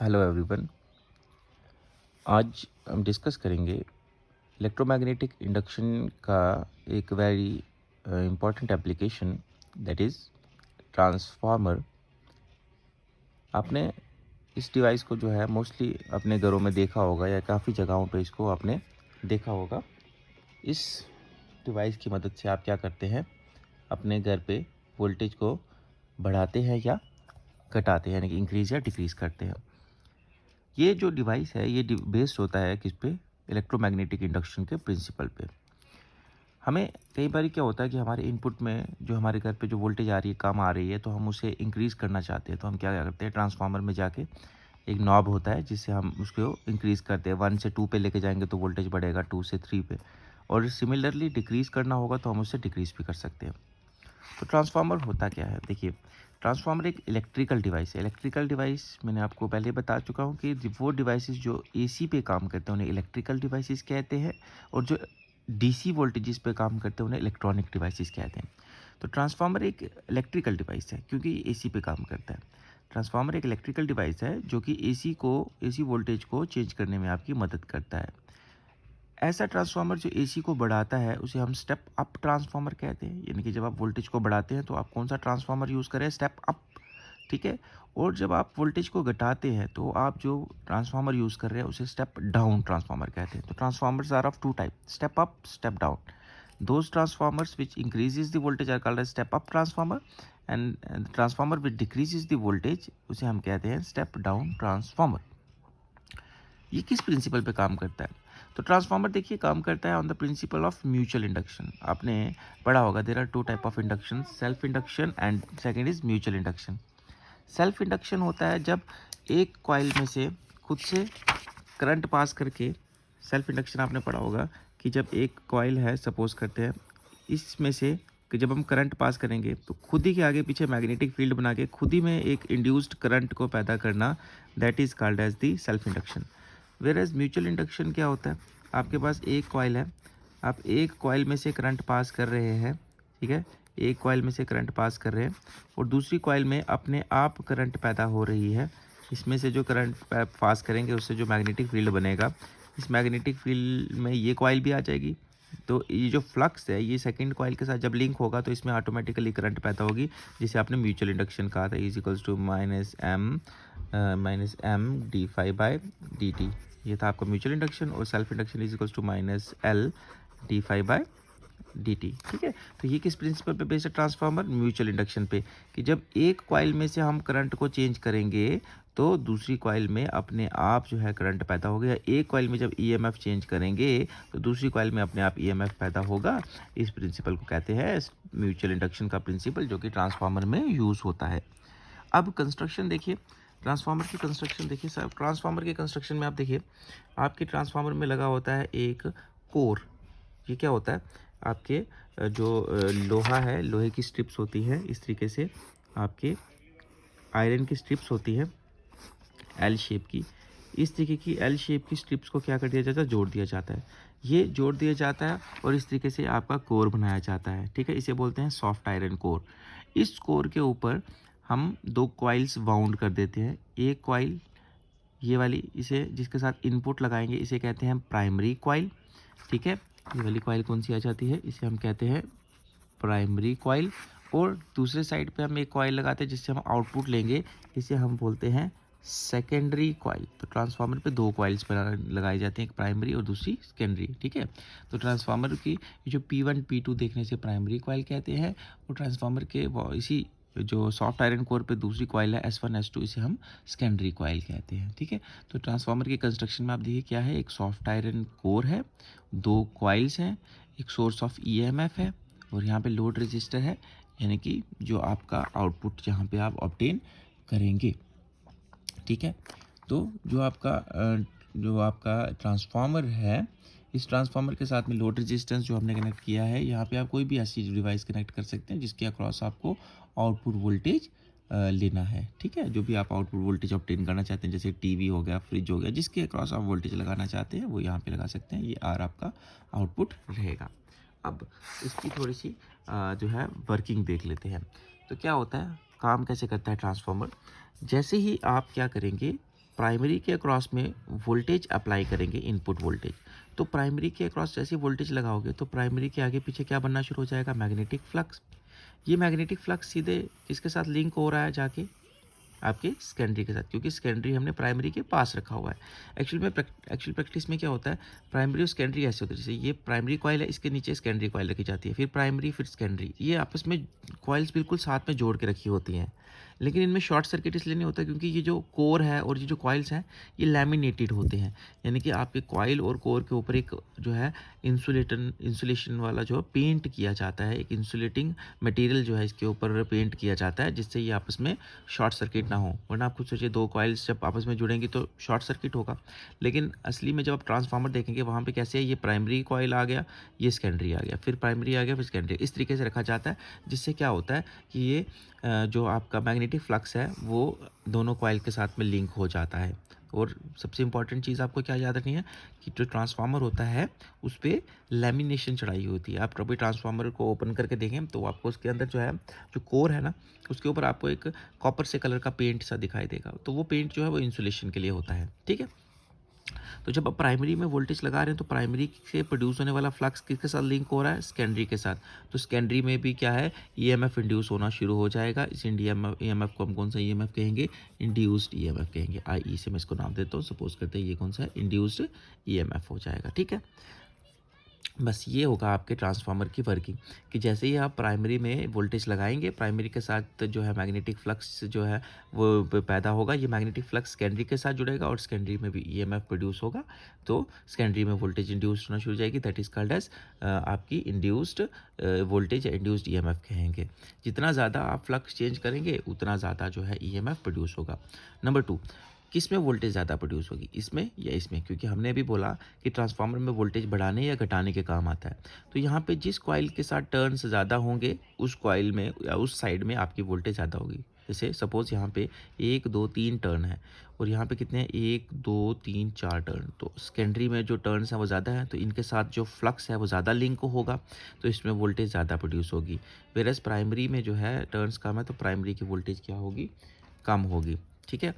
Hello everyone. आज हम discuss करेंगे इलेक्ट्रोमैग्नेटिक इंडक्शन का एक very important application, that is transformer. आपने इस डिवाइस को जो है मोस्टली अपने घरों में देखा होगा या काफ़ी जगहों पे इसको आपने देखा होगा। इस डिवाइस की मदद से आप क्या करते हैं, अपने घर पे वोल्टेज को बढ़ाते हैं या घटाते हैं, यानी कि इंक्रीज़ या डिक्रीज़ करते हैं। ये जो डिवाइस है ये बेस्ड होता है किस पे? इलेक्ट्रोमैग्नेटिक इंडक्शन के प्रिंसिपल पे। हमें कई बार क्या होता है कि हमारे इनपुट में जो हमारे घर पे जो वोल्टेज आ रही है, कम आ रही है, तो हम उसे इंक्रीज़ करना चाहते हैं। तो हम क्या करते हैं, ट्रांसफार्मर में जाके एक नॉब होता है जिससे हम उसको इंक्रीज़ करते हैं। 1 से 2 पे लेके जाएंगे तो वोल्टेज बढ़ेगा 2 से 3 पे, और सिमिलरली डिक्रीज़ करना होगा तो हम उससे डिक्रीज़ भी कर सकते हैं। तो ट्रांसफार्मर होता क्या है? देखिए, ट्रांसफार्मर एक इलेक्ट्रिकल डिवाइस है। इलेक्ट्रिकल डिवाइस मैंने आपको पहले बता चुका हूँ कि वो डिवाइसेस जो एसी पे काम करते हैं उन्हें इलेक्ट्रिकल डिवाइसेस कहते हैं, और जो डीसी वोल्टेजेस पे काम करते हैं उन्हें इलेक्ट्रॉनिक डिवाइसेस कहते हैं। तो ट्रांसफार्मर एक इलेक्ट्रिकल डिवाइस है क्योंकि एसी पे काम करता है। ट्रांसफार्मर एक इलेक्ट्रिकल डिवाइस है जो कि एसी वोल्टेज को चेंज करने में आपकी मदद करता है। ऐसा ट्रांसफार्मर जो एसी को बढ़ाता है उसे हम स्टेप अप ट्रांसफार्मर कहते हैं। यानी कि जब आप वोल्टेज को बढ़ाते हैं तो आप कौन सा ट्रांसफार्मर यूज़ करें? स्टेप अप, ठीक है। और जब आप वोल्टेज को घटाते हैं तो आप जो ट्रांसफार्मर यूज़ कर रहे हैं उसे स्टेप डाउन ट्रांसफार्मर कहते हैं। तो transformers are of two type, step up, step down. Those transformers which increases the voltage are called as step up transformer, and transformer which decreases the voltage उसे हम कहते हैं स्टेप डाउन ट्रांसफार्मर। ये किस principal पे काम करता है? तो ट्रांसफार्मर देखिए काम करता है on the principle of mutual induction. आपने पढ़ा होगा, there are two type of induction, self induction and second is mutual induction. Self induction होता है जब एक कॉइल में से खुद से करंट पास करके, सेल्फ इंडक्शन आपने पढ़ा होगा कि जब एक कॉइल है, सपोज करते हैं, इसमें से कि जब हम करंट पास करेंगे तो खुद ही के आगे पीछे मैग्नेटिक फील्ड बना के खुद ही में एक इंड्यूस्ड करंट को पैदा करना, that is called as the self induction. Whereas mutual induction क्या होता है? आपके पास एक कॉइल है, आप एक कॉइल में से करंट पास कर रहे हैं, ठीक है, एक कॉइल में से करंट पास कर रहे हैं और दूसरी कॉइल में अपने आप करंट पैदा हो रही है। इसमें से जो करंट पास करेंगे उससे जो मैग्नेटिक फील्ड बनेगा, इस मैग्नेटिक फील्ड में ये कॉइल भी आ जाएगी। तो ये जो फ्लक्स है ये सेकंड कॉइल के साथ जब लिंक होगा तो इसमें ऑटोमेटिकली करंट पैदा होगी, जिसे आपने म्यूचुअल इंडक्शन कहा था, is equals to minus M D phi by D T. ये था आपका म्यूचुअल इंडक्शन, और self induction is equals to minus L D phi by D T, ठीक है। तो ये किस प्रिंसिपल पे बेस्ड है ट्रांसफार्मर? म्यूचुअल इंडक्शन पे, कि जब एक कॉइल में से हम करंट को चेंज करेंगे तो दूसरी कॉइल में अपने आप जो है करंट पैदा हो गया। एक कॉइल में जब ईएमएफ चेंज करेंगे तो दूसरी कॉइल में अपने आप ईएमएफ पैदा होगा। इस प्रिंसिपल को कहते हैं म्यूचुअल इंडक्शन का प्रिंसिपल, जो कि ट्रांसफार्मर में यूज़ होता है। अब कंस्ट्रक्शन देखिए, ट्रांसफार्मर की कंस्ट्रक्शन देखिए। सब ट्रांसफार्मर के कंस्ट्रक्शन में आप देखिए, आपके ट्रांसफार्मर में लगा होता है एक कोर। ये क्या होता है? आपके जो लोहा है, लोहे की स्ट्रिप्स होती है, इस तरीके से आपके आयरन की स्ट्रिप्स होती है एल शेप की। इस तरीके की एल शेप की स्ट्रिप्स को क्या कर दिया जाता है? जोड़ दिया जाता है। ये जोड़ दिया जाता है और इस तरीके से आपका कोर बनाया जाता है, ठीक है। इसे बोलते हैं सॉफ्ट आयरन कोर। इस कोर के ऊपर हम दो कॉइल्स वाउंड कर देते हैं। एक कॉइल ये वाली, इसे जिसके साथ इनपुट लगाएंगे इसे कहते हैं प्राइमरी कॉइल, ठीक है। ये वाली कॉइल कौन सी आ जाती है? इसे हम कहते हैं प्राइमरी कॉइल। और दूसरे साइड पे हम एक कॉइल लगाते हैं जिससे हम आउटपुट लेंगे, इसे हम बोलते हैं सेकेंडरी कॉइल। तो ट्रांसफार्मर पे दो कॉइल्स लगाई जाती हैं, एक प्राइमरी और दूसरी सेकेंडरी, ठीक है। तो ट्रांसफार्मर की जो P1 P2 देखने से प्राइमरी कॉइल कहते हैं, और ट्रांसफार्मर के इसी जो सॉफ्ट आयरन कोर पे दूसरी कॉइल है S1 S2, इसे हम सेकेंडरी कॉइल कहते हैं, ठीक है। तो ट्रांसफार्मर की कंस्ट्रक्शन में आप देखिए क्या है, एक सॉफ्ट आयरन कोर है, दो कॉइल्स हैं, एक सोर्स ऑफ ईएमएफ है, और यहाँ पे लोड रजिस्टर है, यानी कि जो आपका आउटपुट जहाँ पे आप ऑब्टेन करेंगे, ठीक है। तो जो आपका ट्रांसफार्मर है, इस ट्रांसफार्मर के साथ में लोड रेजिस्टेंस जो हमने कनेक्ट किया है, यहाँ पे आप कोई भी ऐसी डिवाइस कनेक्ट कर सकते हैं जिसके अक्रॉस आपको आउटपुट वोल्टेज लेना है, ठीक है। जो भी आप आउटपुट वोल्टेज ऑब्टेन करना चाहते हैं, जैसे टीवी हो गया, फ्रिज हो गया, जिसके अक्रॉस आप वोल्टेज लगाना चाहते हैं वो यहाँ पे लगा सकते हैं। ये आर आपका आउटपुट रहेगा। अब इसकी थोड़ी सी जो है वर्किंग देख लेते हैं। तो क्या होता है, काम कैसे करता है ट्रांसफार्मर? जैसे ही आप क्या करेंगे, प्राइमरी के अक्रॉस में वोल्टेज अप्लाई करेंगे, इनपुट वोल्टेज। तो प्राइमरी के अक्रॉस जैसे वोल्टेज लगाओगे तो प्राइमरी के आगे पीछे क्या बनना शुरू हो जाएगा, मैग्नेटिक फ्लक्स। ये मैग्नेटिक फ्लक्स सीधे किसके साथ लिंक हो रहा है, जाके आपके सेकेंडरी के साथ, क्योंकि सेकेंडरी हमने प्राइमरी के पास रखा हुआ है। एक्चुअल प्रैक्टिस में क्या होता है, प्राइमरी और सेकेंडरी ऐसे होते हैं, जैसे ये प्राइमरी कॉइल है, इसके नीचे सेकेंडरी कॉइल रखी जाती है, फिर प्राइमरी फिर सेकेंडरी, ये आपस में कॉइल्स बिल्कुल साथ में जोड़ के रखी होती हैं। लेकिन इनमें शॉर्ट सर्किट इसलिए नहीं होता क्योंकि ये जो कोर है और ये जो कॉइल्स हैं ये लैमिनेटेड होते हैं, यानी कि आपके कॉइल और कोर के ऊपर एक जो है इंसुलेशन वाला जो पेंट किया जाता है, एक इंसुलेटिंग मटेरियल जो है इसके ऊपर पेंट किया जाता है, जिससे ये आपस में शॉर्ट सर्किट ना हो। वरना आप खुद सोचिए, दो कॉइल्स जब आपस में जुड़ेंगी तो शॉर्ट सर्किट होगा। लेकिन असली में जब आप ट्रांसफार्मर देखेंगे वहाँ पे कैसे है, ये प्राइमरी कॉइल आ गया, ये सेकेंडरी आ गया, फिर प्राइमरी आ गया, फिर सेकेंडरी, इस तरीके से रखा जाता है, जिससे क्या होता है कि ये जो आपका मैग्नेटिक फ्लक्स है वो दोनों कॉइल के साथ में लिंक हो जाता है। और सबसे इम्पॉर्टेंट चीज़ आपको क्या याद रखनी है कि जो ट्रांसफार्मर होता है उस पर लेमिनेशन चढ़ाई होती है। आप कभी ट्रांसफार्मर को ओपन करके देखें तो आपको उसके अंदर जो है, जो कोर है ना, उसके ऊपर आपको एक कॉपर से कलर का पेंट सा दिखाई देगा। तो वो पेंट जो है वो इंसुलेशन के लिए होता है, ठीक है। तो जब आप प्राइमरी में वोल्टेज लगा रहे हैं तो प्राइमरी से प्रोड्यूस होने वाला फ्लक्स किसके साथ लिंक हो रहा है, सेकेंडरी के साथ। तो सेकेंडरी में भी क्या है, ईएमएफ इंड्यूस होना शुरू हो जाएगा। इस ईएमएफ को हम कौन सा ईएमएफ कहेंगे, इंड्यूस्ड ईएमएफ कहेंगे। आई से मैं इसको नाम देता हूँ, सपोज करते हैं ये कौन सा है, इंड्यूस्ड ईएमएफ हो जाएगा, ठीक है। बस ये होगा आपके ट्रांसफार्मर की वर्किंग, कि जैसे ही आप प्राइमरी में वोल्टेज लगाएंगे, प्राइमरी के साथ जो है मैग्नेटिक फ्लक्स जो है वो पैदा होगा। ये मैग्नेटिक फ्लक्स सेकेंडरी के साथ जुड़ेगा और सेकेंडरी में भी ईएमएफ प्रोड्यूस होगा, तो सेकेंडरी में वोल्टेज इंड्यूस्ड होना शुरू हो जाएगी। दैट इज कॉल्ड एज आपकी इंड्यूस्ड वोल्टेज या इंड्यूस्ड ईएमएफ कहेंगे। जितना ज़्यादा आप फ्लक्स चेंज करेंगे उतना ज़्यादा जो है ईएमएफ प्रोड्यूस होगा। नंबर 2, किस में वोल्टेज ज़्यादा प्रोड्यूस होगी, इसमें या इसमें, क्योंकि हमने अभी बोला कि ट्रांसफार्मर में वोल्टेज बढ़ाने या घटाने के काम आता है। तो यहाँ पे जिस कॉइल के साथ टर्न्स ज़्यादा होंगे उस कॉइल में या उस साइड में आपकी वोल्टेज ज़्यादा होगी। जैसे सपोज़ यहाँ पे 1 2 3 टर्न है और यहाँ पे कितने हैं, 1 2 3 4 टर्न। तो सेकेंडरी में जो टर्न्स हैं वो ज़्यादा है, तो इनके साथ जो फ्लक्स है वो ज़्यादा लिंक होगा, तो इसमें वोल्टेज ज़्यादा प्रोड्यूस होगी। वेरएज प्राइमरी में जो है टर्न्स कम है, तो प्राइमरी की वोल्टेज क्या होगी, कम होगी, ठीक है।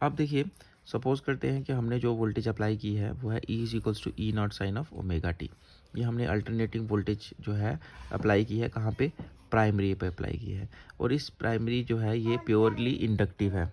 अब देखिए, सपोज करते हैं कि हमने जो वोल्टेज अप्लाई की है वो है E equals to E naught sine of omega T. ये हमने अल्टरनेटिंग वोल्टेज जो है अप्लाई की है, कहाँ पे, प्राइमरी पे अप्लाई की है। और इस प्राइमरी जो है ये प्योरली इंडक्टिव है,